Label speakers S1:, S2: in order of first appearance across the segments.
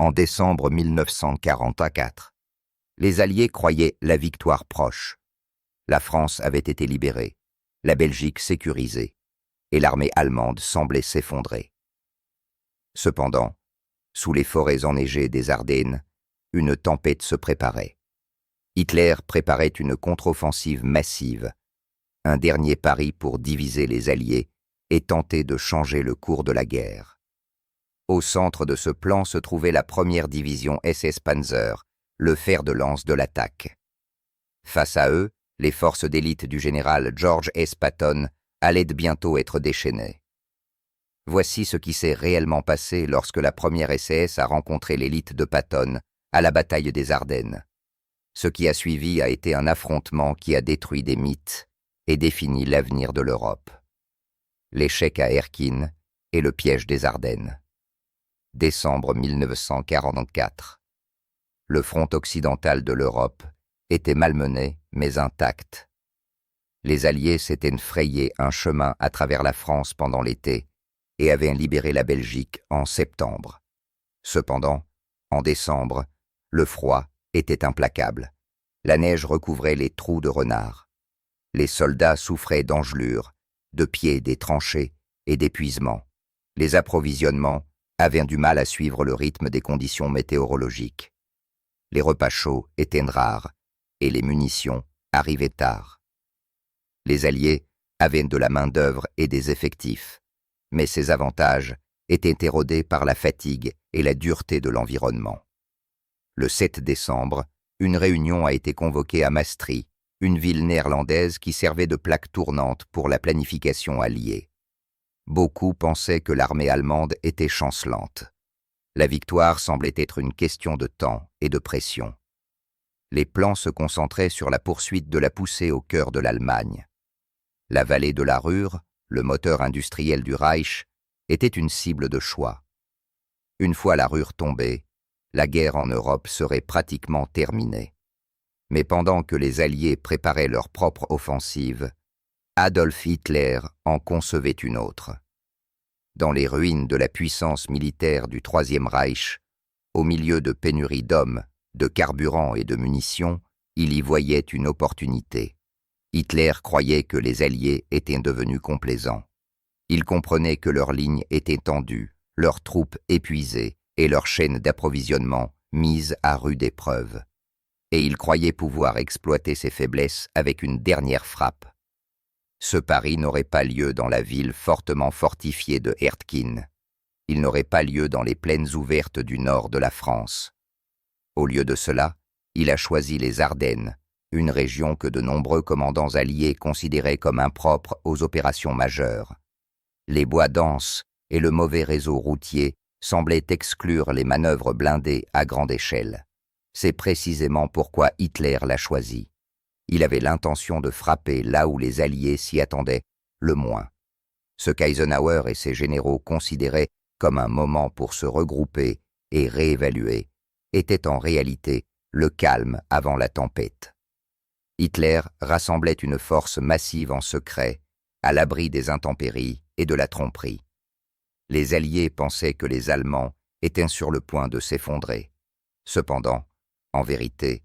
S1: en décembre 1944. Les Alliés croyaient la victoire proche. La France avait été libérée, la Belgique sécurisée, et l'armée allemande semblait s'effondrer. Cependant, sous les forêts enneigées des Ardennes, une tempête se préparait. Hitler préparait une contre-offensive massive, un dernier pari pour diviser les Alliés et tenter de changer le cours de la guerre. Au centre de ce plan se trouvait la première division SS Panzer, le fer de lance de l'attaque. Face à eux, les forces d'élite du général George S. Patton allaient bientôt être déchaînées. Voici ce qui s'est réellement passé lorsque la première SS a rencontré l'élite de Patton à la bataille des Ardennes. Ce qui a suivi a été un affrontement qui a détruit des mythes et défini l'avenir de l'Europe. L'échec à Herkine et le piège des Ardennes. Décembre 1944. Le front occidental de l'Europe était malmené mais intact. Les Alliés s'étaient frayé un chemin à travers la France pendant l'été et avaient libéré la Belgique en septembre. Cependant, en décembre, le froid était implacable. La neige recouvrait les trous de renard. Les soldats souffraient d'engelures, de pieds des tranchées et d'épuisement. Les approvisionnements avaient du mal à suivre le rythme des conditions météorologiques. Les repas chauds étaient rares et les munitions arrivaient tard. Les Alliés avaient de la main-d'œuvre et des effectifs, mais ces avantages étaient érodés par la fatigue et la dureté de l'environnement. Le 7 décembre, une réunion a été convoquée à Maastricht, une ville néerlandaise qui servait de plaque tournante pour la planification alliée. Beaucoup pensaient que l'armée allemande était chancelante. La victoire semblait être une question de temps et de pression. Les plans se concentraient sur la poursuite de la poussée au cœur de l'Allemagne. La vallée de la Ruhr, le moteur industriel du Reich, était une cible de choix. Une fois la Ruhr tombée, la guerre en Europe serait pratiquement terminée. Mais pendant que les Alliés préparaient leur propre offensive, Adolf Hitler en concevait une autre. Dans les ruines de la puissance militaire du Troisième Reich, au milieu de pénuries d'hommes, de carburant et de munitions, il y voyait une opportunité. Hitler croyait que les Alliés étaient devenus complaisants. Il comprenait que leurs lignes étaient tendues, leurs troupes épuisées et leurs chaînes d'approvisionnement mises à rude épreuve. Et il croyait pouvoir exploiter ces faiblesses avec une dernière frappe. Ce pari n'aurait pas lieu dans la ville fortement fortifiée de Hertkine. Il n'aurait pas lieu dans les plaines ouvertes du nord de la France. Au lieu de cela, il a choisi les Ardennes, une région que de nombreux commandants alliés considéraient comme impropre aux opérations majeures. Les bois denses et le mauvais réseau routier semblaient exclure les manœuvres blindées à grande échelle. C'est précisément pourquoi Hitler l'a choisi. Il avait l'intention de frapper là où les Alliés s'y attendaient le moins. Ce qu'Eisenhower et ses généraux considéraient comme un moment pour se regrouper et réévaluer était en réalité le calme avant la tempête. Hitler rassemblait une force massive en secret, à l'abri des intempéries et de la tromperie. Les Alliés pensaient que les Allemands étaient sur le point de s'effondrer. Cependant, en vérité,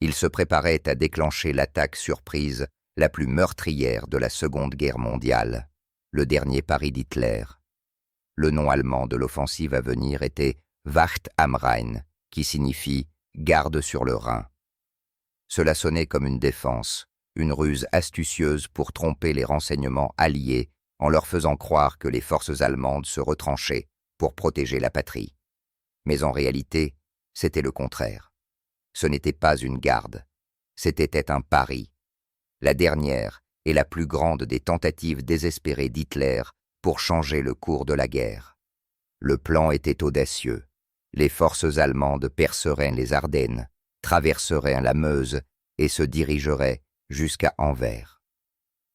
S1: ils se préparaient à déclencher l'attaque surprise la plus meurtrière de la Seconde Guerre mondiale, le dernier pari d'Hitler. Le nom allemand de l'offensive à venir était Wacht am Rhein, qui signifie « garde sur le Rhin ». Cela sonnait comme une défense, une ruse astucieuse pour tromper les renseignements alliés en leur faisant croire que les forces allemandes se retranchaient pour protéger la patrie. Mais en réalité, c'était le contraire. Ce n'était pas une garde, c'était un pari. La dernière et la plus grande des tentatives désespérées d'Hitler pour changer le cours de la guerre. Le plan était audacieux. Les forces allemandes perceraient les Ardennes, traverseraient la Meuse et se dirigeraient jusqu'à Anvers.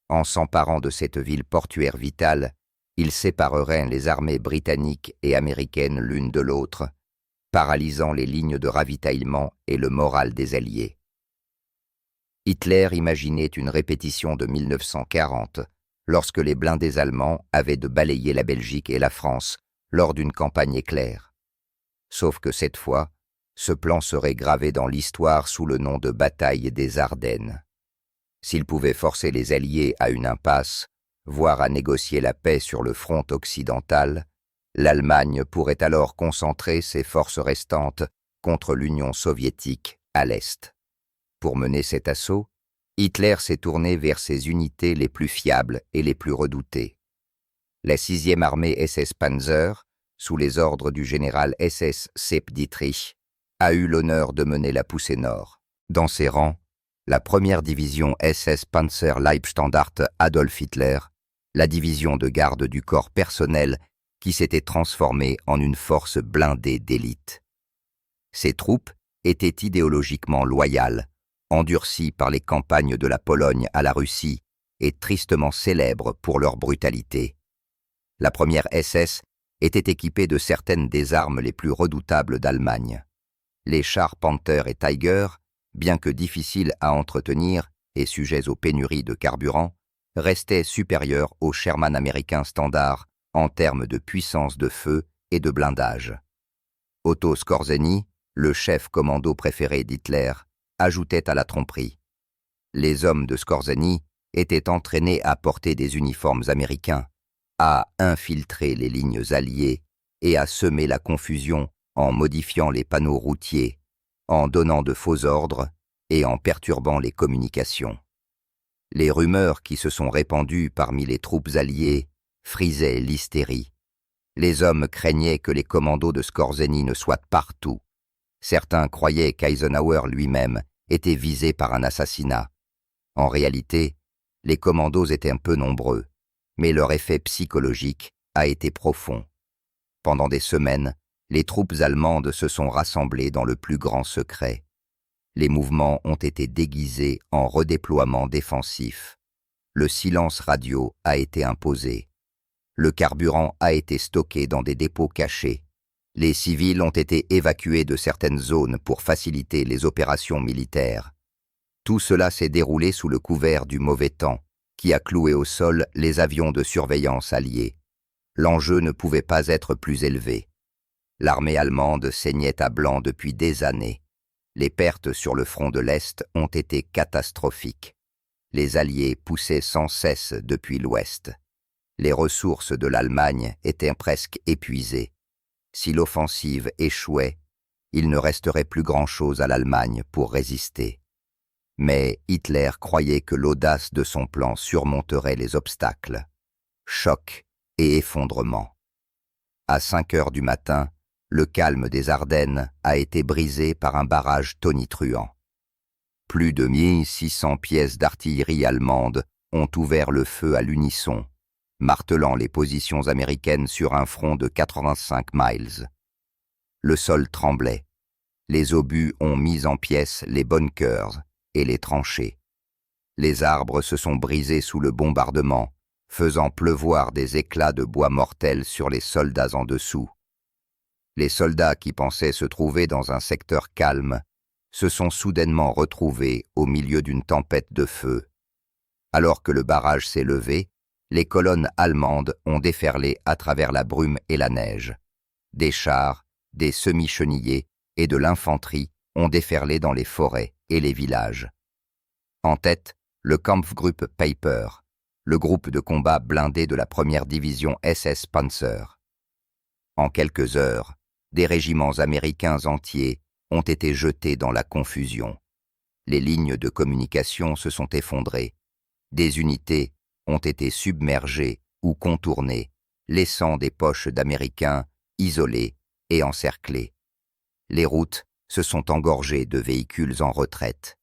S1: En s'emparant de cette ville portuaire vitale, ils sépareraient les armées britanniques et américaines l'une de l'autre, paralysant les lignes de ravitaillement et le moral des Alliés. Hitler imaginait une répétition de 1940, lorsque les blindés allemands avaient de balayer la Belgique et la France lors d'une campagne éclair. Sauf que cette fois, ce plan serait gravé dans l'histoire sous le nom de bataille des Ardennes. S'il pouvait forcer les Alliés à une impasse, voire à négocier la paix sur le front occidental, l'Allemagne pourrait alors concentrer ses forces restantes contre l'Union soviétique à l'Est. Pour mener cet assaut, Hitler s'est tourné vers ses unités les plus fiables et les plus redoutées. La 6e armée SS Panzer, sous les ordres du général SS Sepp Dietrich, a eu l'honneur de mener la poussée nord. Dans ses rangs, la 1re division SS Panzer Leibstandarte Adolf Hitler, la division de garde du corps personnel qui s'était transformée en une force blindée d'élite. Ces troupes étaient idéologiquement loyales, endurcies par les campagnes de la Pologne à la Russie et tristement célèbres pour leur brutalité. La 1re SS était équipée de certaines des armes les plus redoutables d'Allemagne. Les chars Panther et Tiger, bien que difficiles à entretenir et sujets aux pénuries de carburant, restaient supérieurs aux Sherman américains standards en termes de puissance de feu et de blindage. Otto Skorzeny, le chef commando préféré d'Hitler, ajoutait à la tromperie. Les hommes de Skorzeny étaient entraînés à porter des uniformes américains, à infiltrer les lignes alliées et à semer la confusion en modifiant les panneaux routiers, en donnant de faux ordres et en perturbant les communications. Les rumeurs qui se sont répandues parmi les troupes alliées frisaient l'hystérie. Les hommes craignaient que les commandos de Skorzeny ne soient partout. Certains croyaient qu'Eisenhower lui-même était visé par un assassinat. En réalité, les commandos étaient un peu nombreux, mais leur effet psychologique a été profond. Pendant des semaines, les troupes allemandes se sont rassemblées dans le plus grand secret. Les mouvements ont été déguisés en redéploiement défensif. Le silence radio a été imposé. Le carburant a été stocké dans des dépôts cachés. Les civils ont été évacués de certaines zones pour faciliter les opérations militaires. Tout cela s'est déroulé sous le couvert du mauvais temps, qui a cloué au sol les avions de surveillance alliés. L'enjeu ne pouvait pas être plus élevé. L'armée allemande saignait à blanc depuis des années. Les pertes sur le front de l'Est ont été catastrophiques. Les Alliés poussaient sans cesse depuis l'Ouest. Les ressources de l'Allemagne étaient presque épuisées. Si l'offensive échouait, il ne resterait plus grand-chose à l'Allemagne pour résister. Mais Hitler croyait que l'audace de son plan surmonterait les obstacles. Choc et effondrement. À 5 heures du matin, le calme des Ardennes a été brisé par un barrage tonitruant. Plus de 1600 pièces d'artillerie allemande ont ouvert le feu à l'unisson, martelant les positions américaines sur un front de 85 miles. Le sol tremblait. Les obus ont mis en pièces les bunkers et les tranchées. Les arbres se sont brisés sous le bombardement, faisant pleuvoir des éclats de bois mortels sur les soldats en dessous. Les soldats qui pensaient se trouver dans un secteur calme se sont soudainement retrouvés au milieu d'une tempête de feu. Alors que le barrage s'est levé, les colonnes allemandes ont déferlé à travers la brume et la neige. Des chars, des semi-chenillés et de l'infanterie ont déferlé dans les forêts et les villages. En tête, le Kampfgruppe Peiper, le groupe de combat blindé de la 1re division SS Panzer. En quelques heures, des régiments américains entiers ont été jetés dans la confusion. Les lignes de communication se sont effondrées. Des unités ont été submergées ou contournées, laissant des poches d'Américains isolées et encerclées. Les routes se sont engorgées de véhicules en retraite.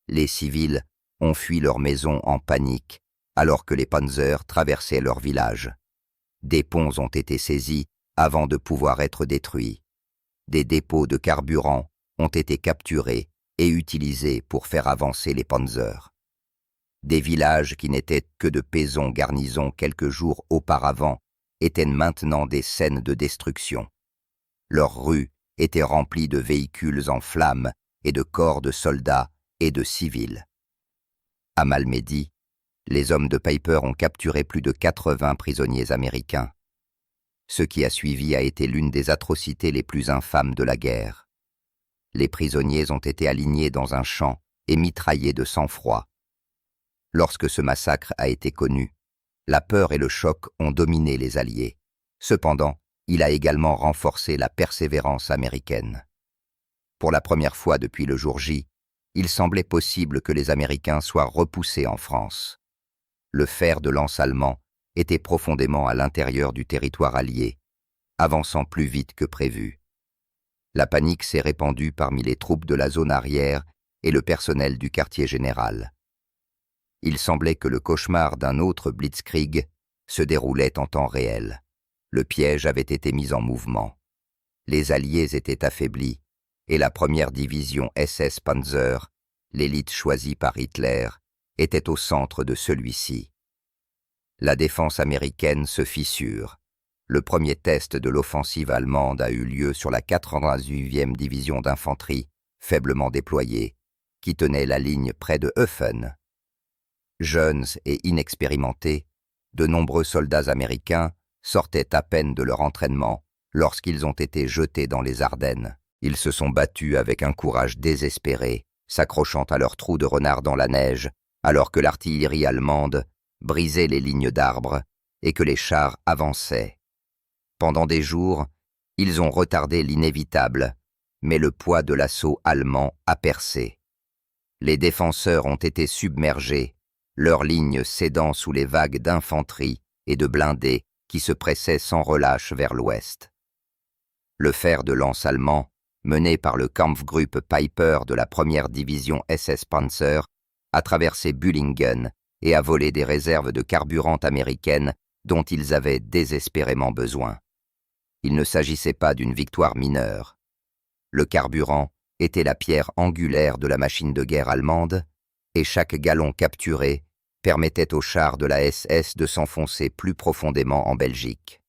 S1: Les civils ont fui leurs maisons en panique alors que les panzers traversaient leur village. Des ponts ont été saisis avant de pouvoir être détruits. Des dépôts de carburant ont été capturés et utilisés pour faire avancer les panzers. Des villages qui n'étaient que de paysans-garnisons quelques jours auparavant étaient maintenant des scènes de destruction. Leurs rues étaient remplies de véhicules en flammes et de corps de soldats et de civils. À Malmedy, les hommes de Peiper ont capturé plus de 80 prisonniers américains. Ce qui a suivi a été l'une des atrocités les plus infâmes de la guerre. Les prisonniers ont été alignés dans un champ et mitraillés de sang-froid. Lorsque ce massacre a été connu, la peur et le choc ont dominé les Alliés. Cependant, il a également renforcé la persévérance américaine. Pour la première fois depuis le jour J, il semblait possible que les Américains soient repoussés en France. Le fer de lance allemand était profondément à l'intérieur du territoire allié, avançant plus vite que prévu. La panique s'est répandue parmi les troupes de la zone arrière et le personnel du quartier général. Il semblait que le cauchemar d'un autre blitzkrieg se déroulait en temps réel. Le piège avait été mis en mouvement. Les Alliés étaient affaiblis et la première division SS Panzer, l'élite choisie par Hitler, était au centre de celui-ci. La défense américaine se fissure. Le premier test de l'offensive allemande a eu lieu sur la 88e division d'infanterie, faiblement déployée, qui tenait la ligne près de Eufen. Jeunes et inexpérimentés, de nombreux soldats américains sortaient à peine de leur entraînement lorsqu'ils ont été jetés dans les Ardennes. Ils se sont battus avec un courage désespéré, s'accrochant à leurs trous de renard dans la neige, alors que l'artillerie allemande brisait les lignes d'arbres et que les chars avançaient. Pendant des jours, ils ont retardé l'inévitable, mais le poids de l'assaut allemand a percé. Les défenseurs ont été submergés, leurs lignes cédant sous les vagues d'infanterie et de blindés qui se pressaient sans relâche vers l'ouest. Le fer de lance allemand, mené par le Kampfgruppe Peiper de la 1re division SS Panzer, a traversé Bühlingen et a volé des réserves de carburant américaines dont ils avaient désespérément besoin. Il ne s'agissait pas d'une victoire mineure. Le carburant était la pierre angulaire de la machine de guerre allemande, et chaque gallon capturé permettait aux chars de la SS de s'enfoncer plus profondément en Belgique.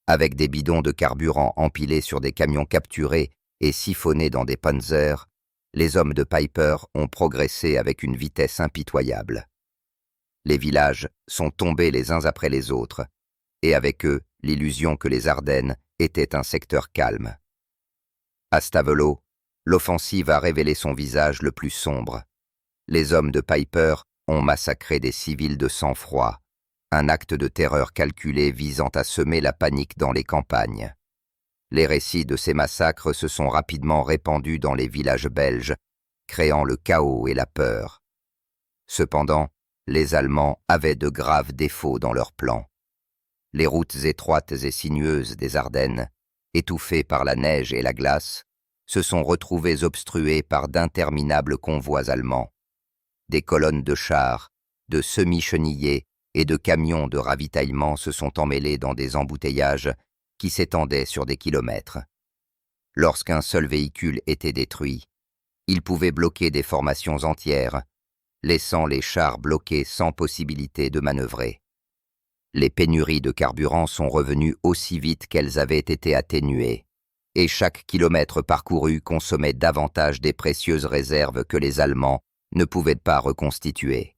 S1: Avec des bidons de carburant empilés sur des camions capturés et siphonnés dans des panzers, les hommes de Peiper ont progressé avec une vitesse impitoyable. Les villages sont tombés les uns après les autres, et avec eux l'illusion que les Ardennes étaient un secteur calme. À Stavelot, l'offensive a révélé son visage le plus sombre. Les hommes de Peiper ont massacré des civils de sang-froid, un acte de terreur calculé visant à semer la panique dans les campagnes. Les récits de ces massacres se sont rapidement répandus dans les villages belges, créant le chaos et la peur. Cependant, les Allemands avaient de graves défauts dans leurs plans. Les routes étroites et sinueuses des Ardennes, étouffées par la neige et la glace, se sont retrouvées obstruées par d'interminables convois allemands. Des colonnes de chars, de semi-chenillés et de camions de ravitaillement se sont emmêlés dans des embouteillages qui s'étendaient sur des kilomètres. Lorsqu'un seul véhicule était détruit, il pouvait bloquer des formations entières, laissant les chars bloqués sans possibilité de manœuvrer. Les pénuries de carburant sont revenues aussi vite qu'elles avaient été atténuées, et chaque kilomètre parcouru consommait davantage des précieuses réserves que les Allemands ne pouvaient pas reconstituer.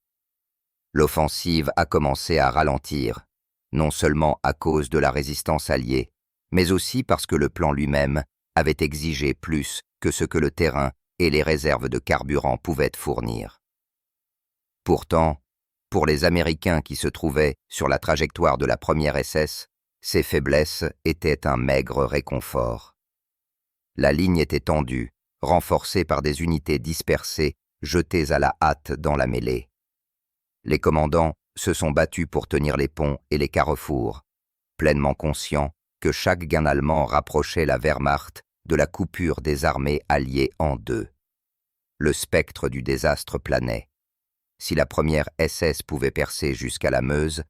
S1: L'offensive a commencé à ralentir, non seulement à cause de la résistance alliée, mais aussi parce que le plan lui-même avait exigé plus que ce que le terrain et les réserves de carburant pouvaient fournir. Pourtant, pour les Américains qui se trouvaient sur la trajectoire de la première SS, ces faiblesses étaient un maigre réconfort. La ligne était tendue, renforcée par des unités dispersées, jetées à la hâte dans la mêlée. Les commandants se sont battus pour tenir les ponts et les carrefours, pleinement conscients que chaque gain allemand rapprochait la Wehrmacht de la coupure des armées alliées en deux. Le spectre du désastre planait. Si la première SS pouvait percer jusqu'à la Meuse,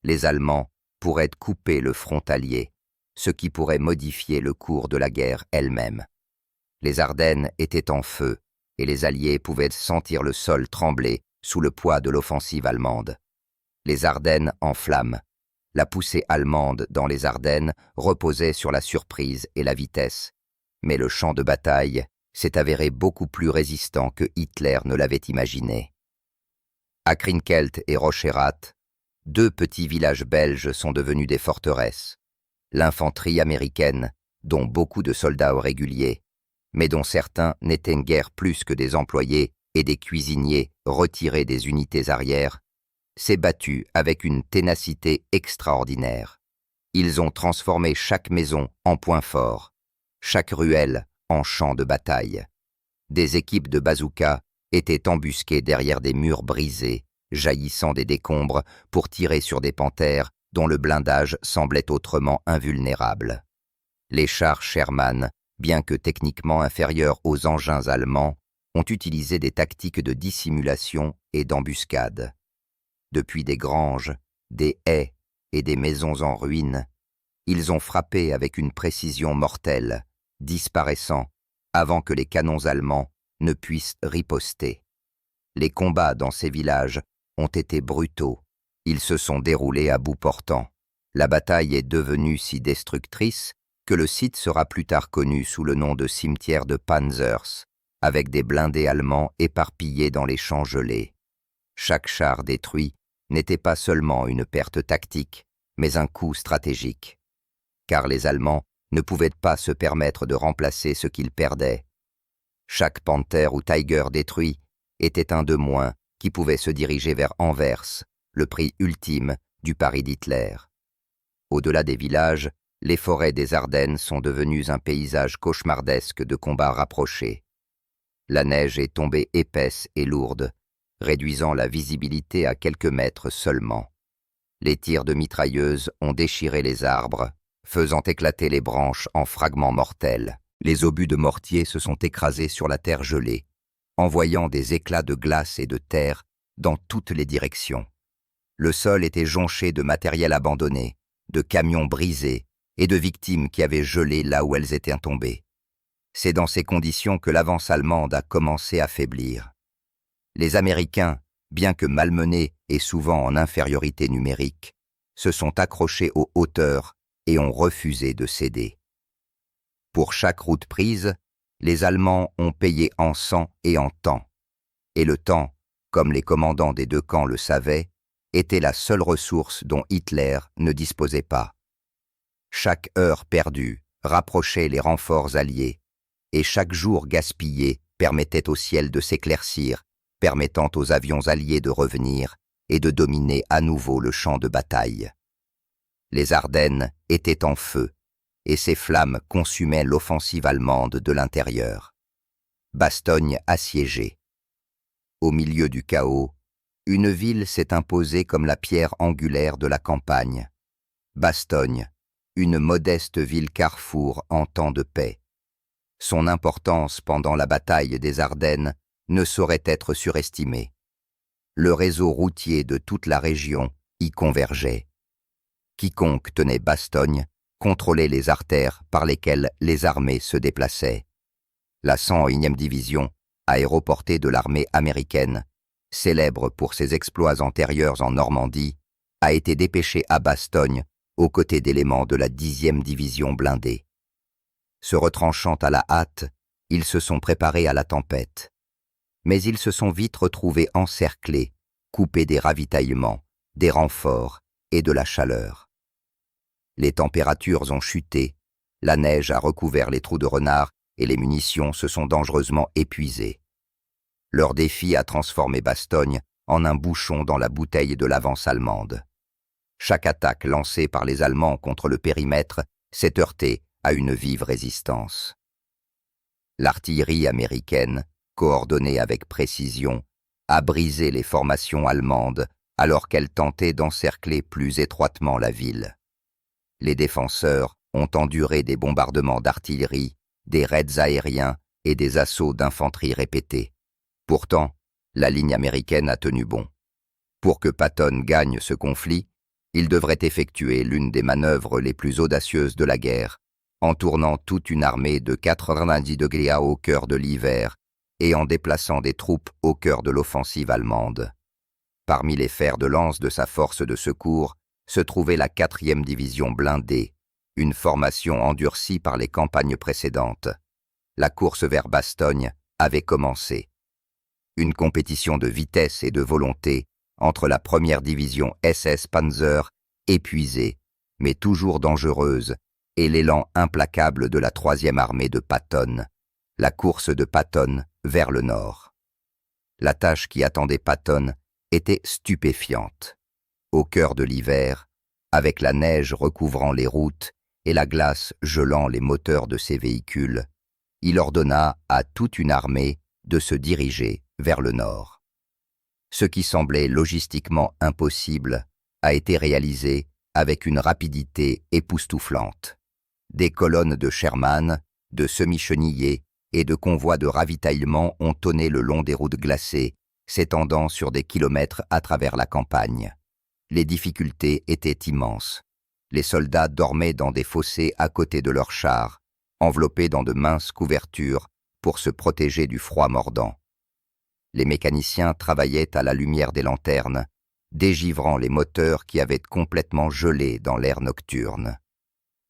S1: les Allemands pourraient couper le front allié, ce qui pourrait modifier le cours de la guerre elle-même. Les Ardennes étaient en feu, et les Alliés pouvaient sentir le sol trembler sous le poids de l'offensive allemande. Les Ardennes en flammes. La poussée allemande dans les Ardennes reposait sur la surprise et la vitesse, mais le champ de bataille s'est avéré beaucoup plus résistant que Hitler ne l'avait imaginé. À Krinkelt et Rocherat, deux petits villages belges sont devenus des forteresses. l'infanterie américaine, dont beaucoup de soldats réguliers, mais dont certains n'étaient guère plus que des employés et des cuisiniers retirés des unités arrières, s'est battue avec une ténacité extraordinaire. Ils ont transformé chaque maison en point fort, chaque ruelle en champ de bataille. Des équipes de bazookas étaient embusquées derrière des murs brisés, jaillissant des décombres pour tirer sur des panthères dont le blindage semblait autrement invulnérable. Les chars Sherman, bien que techniquement inférieurs aux engins allemands, ont utilisé des tactiques de dissimulation et d'embuscade. Depuis des granges, des haies et des maisons en ruine, ils ont frappé avec une précision mortelle, disparaissant avant que les canons allemands ne puissent riposter. Les combats dans ces villages ont été brutaux. Ils se sont déroulés à bout portant. La bataille est devenue si destructrice que le site sera plus tard connu sous le nom de cimetière de Panzers, avec des blindés allemands éparpillés dans les champs gelés. Chaque char détruit n'était pas seulement une perte tactique, mais un coup stratégique. Car les Allemands ne pouvaient pas se permettre de remplacer ce qu'ils perdaient. Chaque Panther ou Tiger détruit était un de moins qui pouvait se diriger vers Anvers, le prix ultime du pari d'Hitler. Au-delà des villages, les forêts des Ardennes sont devenues un paysage cauchemardesque de combats rapprochés. La neige est tombée épaisse et lourde, réduisant la visibilité à quelques mètres seulement. Les tirs de mitrailleuses ont déchiré les arbres, faisant éclater les branches en fragments mortels. Les obus de mortier se sont écrasés sur la terre gelée, envoyant des éclats de glace et de terre dans toutes les directions. Le sol était jonché de matériel abandonné, de camions brisés et de victimes qui avaient gelé là où elles étaient tombées. C'est dans ces conditions que l'avance allemande a commencé à faiblir. Les Américains, bien que malmenés et souvent en infériorité numérique, se sont accrochés aux hauteurs et ont refusé de céder. Pour chaque route prise, les Allemands ont payé en sang et en temps. Et le temps, comme les commandants des deux camps le savaient, était la seule ressource dont Hitler ne disposait pas. Chaque heure perdue rapprochait les renforts alliés, et chaque jour gaspillé permettait au ciel de s'éclaircir, permettant aux avions alliés de revenir et de dominer à nouveau le champ de bataille. Les Ardennes étaient en feu, et ces flammes consumaient l'offensive allemande de l'intérieur. Bastogne assiégée. Au milieu du chaos, une ville s'est imposée comme la pierre angulaire de la campagne. Bastogne, une modeste ville carrefour en temps de paix. Son importance pendant la bataille des Ardennes ne saurait être surestimée. Le réseau routier de toute la région y convergeait. Quiconque tenait Bastogne contrôlait les artères par lesquelles les armées se déplaçaient. La 101e division, aéroportée de l'armée américaine, célèbre pour ses exploits antérieurs en Normandie, a été dépêchée à Bastogne aux côtés d'éléments de la 10e division blindée. Se retranchant à la hâte, ils se sont préparés à la tempête. Mais ils se sont vite retrouvés encerclés, coupés des ravitaillements, des renforts et de la chaleur. Les températures ont chuté, la neige a recouvert les trous de renard et les munitions se sont dangereusement épuisées. Leur défi a transformé Bastogne en un bouchon dans la bouteille de l'avance allemande. Chaque attaque lancée par les Allemands contre le périmètre s'est heurtée à une vive résistance. L'artillerie américaine, coordonnée avec précision, a brisé les formations allemandes alors qu'elles tentaient d'encercler plus étroitement la ville. Les défenseurs ont enduré des bombardements d'artillerie, des raids aériens et des assauts d'infanterie répétés. Pourtant, la ligne américaine a tenu bon. Pour que Patton gagne ce conflit, il devrait effectuer l'une des manœuvres les plus audacieuses de la guerre, en tournant toute une armée de 90 degrés au cœur de l'hiver et en déplaçant des troupes au cœur de l'offensive allemande. Parmi les fers de lance de sa force de secours se trouvait la 4e division blindée, une formation endurcie par les campagnes précédentes. La course vers Bastogne avait commencé. Une compétition de vitesse et de volonté entre la 1re division SS Panzer, épuisée, mais toujours dangereuse, et l'élan implacable de la 3e armée de Patton, la course de Patton vers le nord. La tâche qui attendait Patton était stupéfiante. Au cœur de l'hiver, avec la neige recouvrant les routes et la glace gelant les moteurs de ses véhicules, il ordonna à toute une armée de se diriger vers le nord. Ce qui semblait logistiquement impossible a été réalisé avec une rapidité époustouflante. Des colonnes de Sherman, de semi-chenillés et de convois de ravitaillement ont tonné le long des routes glacées, s'étendant sur des kilomètres à travers la campagne. Les difficultés étaient immenses. Les soldats dormaient dans des fossés à côté de leurs chars, enveloppés dans de minces couvertures pour se protéger du froid mordant. Les mécaniciens travaillaient à la lumière des lanternes, dégivrant les moteurs qui avaient complètement gelé dans l'air nocturne.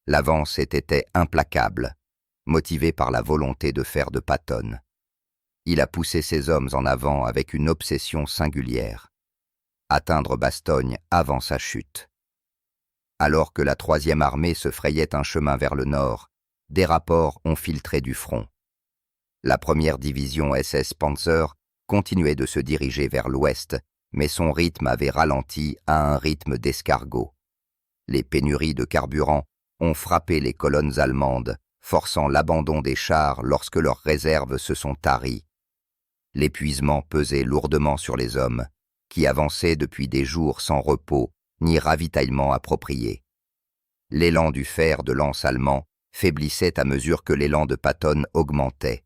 S1: L'avance était implacable, motivé par la volonté de faire de Patton. Il a poussé ses hommes en avant avec une obsession singulière. Atteindre Bastogne avant sa chute. Alors que la 3e armée se frayait un chemin vers le nord, des rapports ont filtré du front. La 1re division SS Panzer continuait de se diriger vers l'ouest, mais son rythme avait ralenti à un rythme d'escargot. Les pénuries de carburant ont frappé les colonnes allemandes, forçant l'abandon des chars lorsque leurs réserves se sont taries. L'épuisement pesait lourdement sur les hommes, qui avançaient depuis des jours sans repos ni ravitaillement approprié. L'élan du fer de lance allemand faiblissait à mesure que l'élan de Patton augmentait.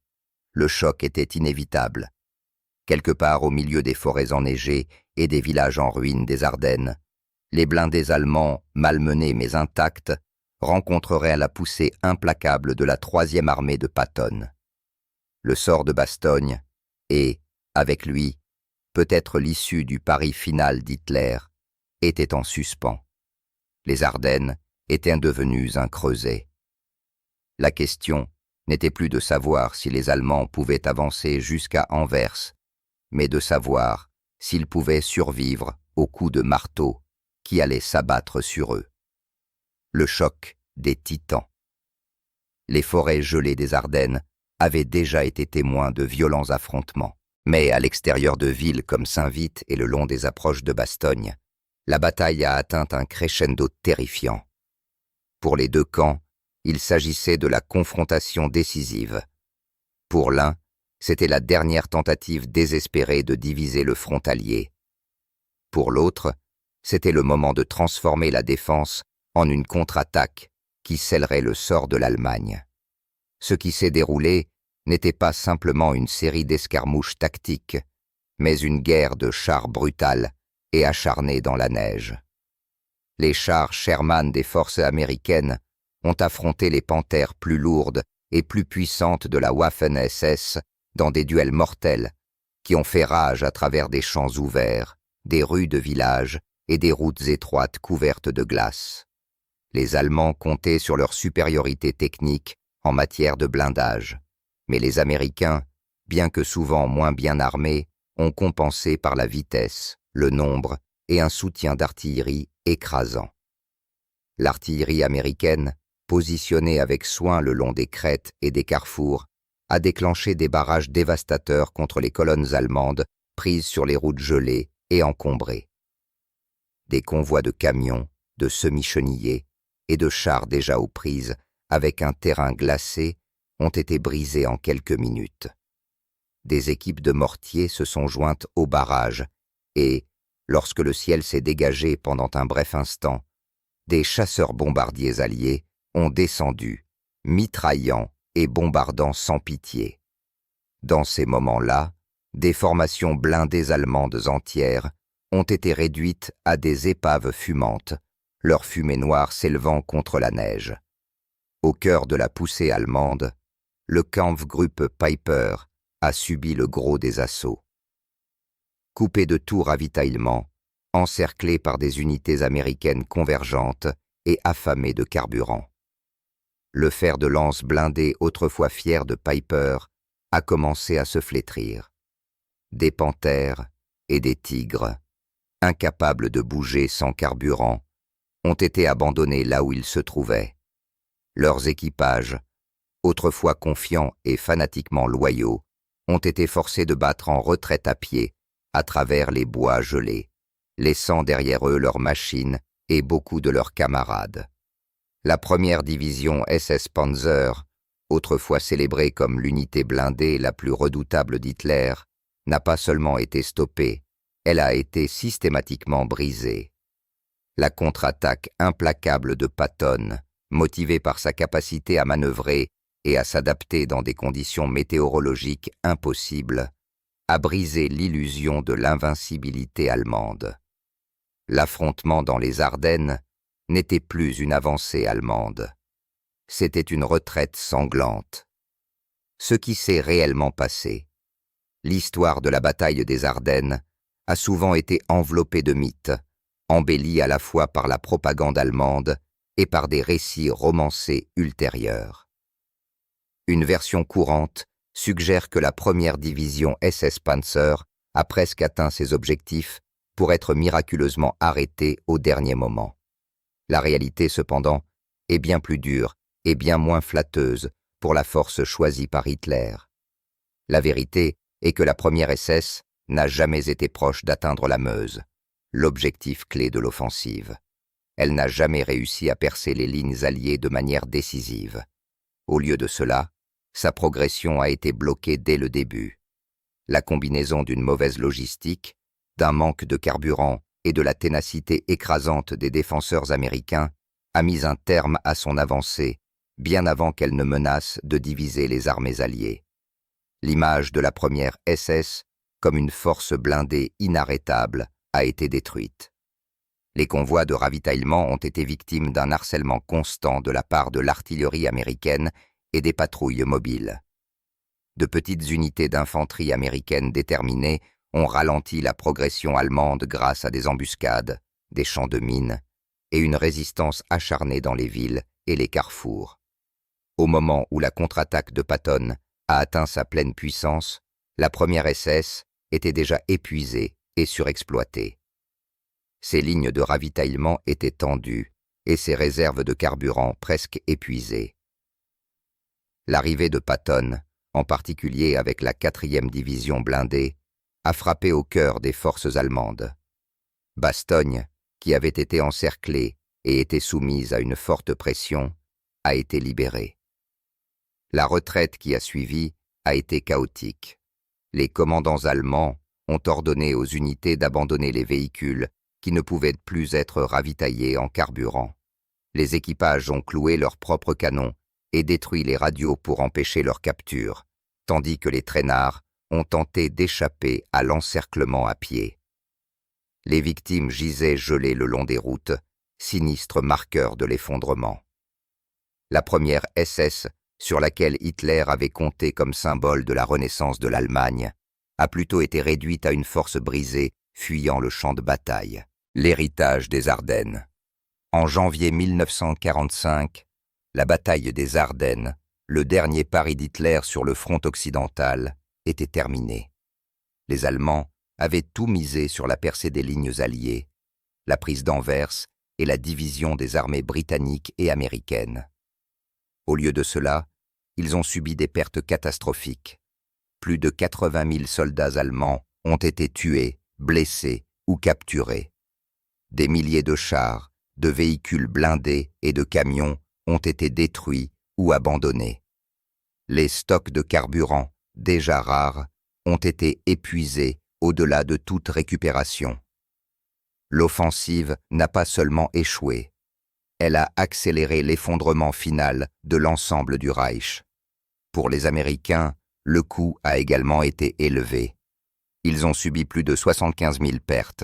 S1: Le choc était inévitable. Quelque part au milieu des forêts enneigées et des villages en ruine des Ardennes, les blindés allemands, malmenés mais intacts, rencontreraient la poussée implacable de la 3e armée de Patton. Le sort de Bastogne et, avec lui, peut-être l'issue du pari final d'Hitler, était en suspens. Les Ardennes étaient devenues un creuset. La question n'était plus de savoir si les Allemands pouvaient avancer jusqu'à Anvers, mais de savoir s'ils pouvaient survivre aux coups de marteau qui allaient s'abattre sur eux. Le choc des titans. Les forêts gelées des Ardennes avaient déjà été témoins de violents affrontements, mais à l'extérieur de villes comme Saint-Vith et le long des approches de Bastogne, la bataille a atteint un crescendo terrifiant. Pour les deux camps, il s'agissait de la confrontation décisive. Pour l'un, c'était la dernière tentative désespérée de diviser le frontalier. Pour l'autre, c'était le moment de transformer la défense en une contre-attaque qui scellerait le sort de l'Allemagne. Ce qui s'est déroulé n'était pas simplement une série d'escarmouches tactiques, mais une guerre de chars brutale et acharnée dans la neige. Les chars Sherman des forces américaines ont affronté les panthères plus lourdes et plus puissantes de la Waffen-SS dans des duels mortels qui ont fait rage à travers des champs ouverts, des rues de villages et des routes étroites couvertes de glace. Les Allemands comptaient sur leur supériorité technique en matière de blindage, mais les Américains, bien que souvent moins bien armés, ont compensé par la vitesse, le nombre et un soutien d'artillerie écrasant. L'artillerie américaine, positionnée avec soin le long des crêtes et des carrefours, a déclenché des barrages dévastateurs contre les colonnes allemandes prises sur les routes gelées et encombrées. Des convois de camions, de semi-chenillés et de chars déjà aux prises, avec un terrain glacé, ont été brisés en quelques minutes. Des équipes de mortiers se sont jointes aux barrages et, lorsque le ciel s'est dégagé pendant un bref instant, des chasseurs bombardiers alliés ont descendu, mitraillant et bombardant sans pitié. Dans ces moments-là, des formations blindées allemandes entières ont été réduites à des épaves fumantes, leur fumée noire s'élevant contre la neige. Au cœur de la poussée allemande, le Kampfgruppe Peiper a subi le gros des assauts. Coupé de tout ravitaillement, encerclé par des unités américaines convergentes et affamé de carburant. Le fer de lance blindé autrefois fier de Peiper a commencé à se flétrir. Des panthères et des tigres, incapables de bouger sans carburant, ont été abandonnés là où ils se trouvaient. Leurs équipages, autrefois confiants et fanatiquement loyaux, ont été forcés de battre en retraite à pied à travers les bois gelés, laissant derrière eux leurs machines et beaucoup de leurs camarades. La première division SS Panzer, autrefois célébrée comme l'unité blindée la plus redoutable d'Hitler, n'a pas seulement été stoppée, elle a été systématiquement brisée. La contre-attaque implacable de Patton, motivée par sa capacité à manœuvrer et à s'adapter dans des conditions météorologiques impossibles, a brisé l'illusion de l'invincibilité allemande. L'affrontement dans les Ardennes n'était plus une avancée allemande. C'était une retraite sanglante. Ce qui s'est réellement passé, l'histoire de la bataille des Ardennes, a souvent été enveloppée de mythes, embellis à la fois par la propagande allemande et par des récits romancés ultérieurs. Une version courante suggère que la première division SS Panzer a presque atteint ses objectifs pour être miraculeusement arrêtée au dernier moment. La réalité, cependant, est bien plus dure et bien moins flatteuse pour la force choisie par Hitler. La vérité est que la première SS n'a jamais été proche d'atteindre la Meuse, l'objectif clé de l'offensive. Elle n'a jamais réussi à percer les lignes alliées de manière décisive. Au lieu de cela, sa progression a été bloquée dès le début. La combinaison d'une mauvaise logistique, d'un manque de carburant et de la ténacité écrasante des défenseurs américains a mis un terme à son avancée, bien avant qu'elle ne menace de diviser les armées alliées. L'image de la première SS, comme une force blindée inarrêtable, a été détruite. Les convois de ravitaillement ont été victimes d'un harcèlement constant de la part de l'artillerie américaine et des patrouilles mobiles. De petites unités d'infanterie américaines déterminées ont ralenti la progression allemande grâce à des embuscades, des champs de mines et une résistance acharnée dans les villes et les carrefours. Au moment où la contre-attaque de Patton a atteint sa pleine puissance, la première SS était déjà épuisée et surexploitée. Ses lignes de ravitaillement étaient tendues et ses réserves de carburant presque épuisées. L'arrivée de Patton, en particulier avec la 4e division blindée, a frappé au cœur des forces allemandes. Bastogne, qui avait été encerclée et était soumise à une forte pression, a été libérée. La retraite qui a suivi a été chaotique. Les commandants allemands ont ordonné aux unités d'abandonner les véhicules qui ne pouvaient plus être ravitaillés en carburant. Les équipages ont cloué leurs propres canons et détruit les radios pour empêcher leur capture, tandis que les traînards ont tenté d'échapper à l'encerclement à pied. Les victimes gisaient gelées le long des routes, sinistre marqueur de l'effondrement. La première SS, sur laquelle Hitler avait compté comme symbole de la renaissance de l'Allemagne, a plutôt été réduite à une force brisée fuyant le champ de bataille. L'héritage des Ardennes. En janvier 1945, la bataille des Ardennes, le dernier pari d'Hitler sur le front occidental, était terminée. Les Allemands avaient tout misé sur la percée des lignes alliées, la prise d'Anvers et la division des armées britanniques et américaines. Au lieu de cela, ils ont subi des pertes catastrophiques. Plus de 80 000 soldats allemands ont été tués, blessés ou capturés. Des milliers de chars, de véhicules blindés et de camions ont été détruits ou abandonnés. Les stocks de carburant, déjà rares, ont été épuisés au-delà de toute récupération. L'offensive n'a pas seulement échoué, elle a accéléré l'effondrement final de l'ensemble du Reich. Pour les Américains, le coût a également été élevé. Ils ont subi plus de 75 000 pertes.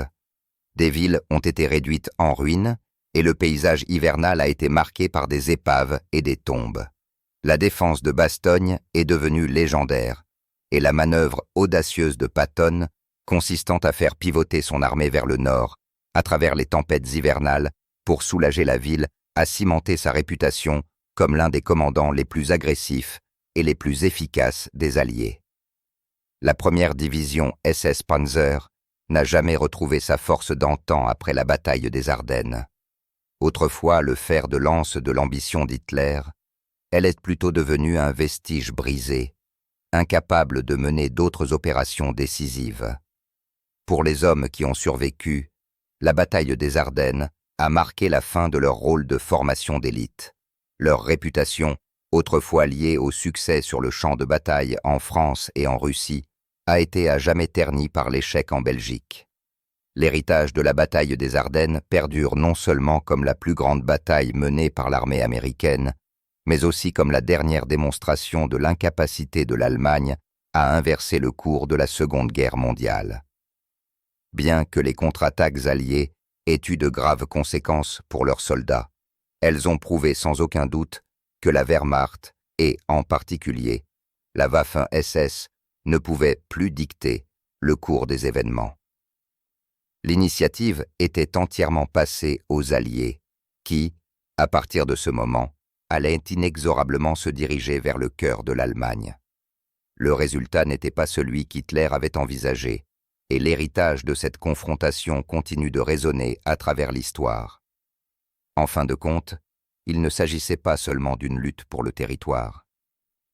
S1: Des villes ont été réduites en ruines et le paysage hivernal a été marqué par des épaves et des tombes. La défense de Bastogne est devenue légendaire et la manœuvre audacieuse de Patton, consistant à faire pivoter son armée vers le nord, à travers les tempêtes hivernales, pour soulager la ville, a cimenté sa réputation comme l'un des commandants les plus agressifs et les plus efficaces des Alliés. La première division SS Panzer n'a jamais retrouvé sa force d'antan après la bataille des Ardennes. Autrefois le fer de lance de l'ambition d'Hitler, Elle est plutôt devenue un vestige brisé, incapable de mener d'autres opérations décisives. Pour les hommes qui ont survécu, la bataille des Ardennes a marqué la fin de leur rôle de formation d'élite. Leur réputation, autrefois liée au succès sur le champ de bataille en France et en Russie, a été à jamais ternie par l'échec en Belgique. L'héritage de la bataille des Ardennes perdure non seulement comme la plus grande bataille menée par l'armée américaine, mais aussi comme la dernière démonstration de l'incapacité de l'Allemagne à inverser le cours de la Seconde Guerre mondiale. Bien que les contre-attaques alliées aient eu de graves conséquences pour leurs soldats, elles ont prouvé sans aucun doute que la Wehrmacht et, en particulier, la Waffen-SS ne pouvaient plus dicter le cours des événements. L'initiative était entièrement passée aux Alliés, qui, à partir de ce moment, allaient inexorablement se diriger vers le cœur de l'Allemagne. Le résultat n'était pas celui qu'Hitler avait envisagé, et l'héritage de cette confrontation continue de résonner à travers l'histoire. En fin de compte, il ne s'agissait pas seulement d'une lutte pour le territoire.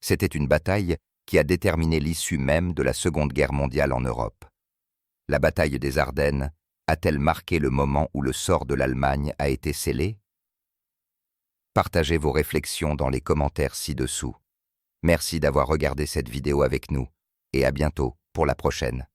S1: C'était une bataille qui a déterminé l'issue même de la Seconde Guerre mondiale en Europe. La bataille des Ardennes a-t-elle marqué le moment où le sort de l'Allemagne a été scellé? Partagez vos réflexions dans les commentaires ci-dessous. Merci d'avoir regardé cette vidéo avec nous, et à bientôt pour la prochaine.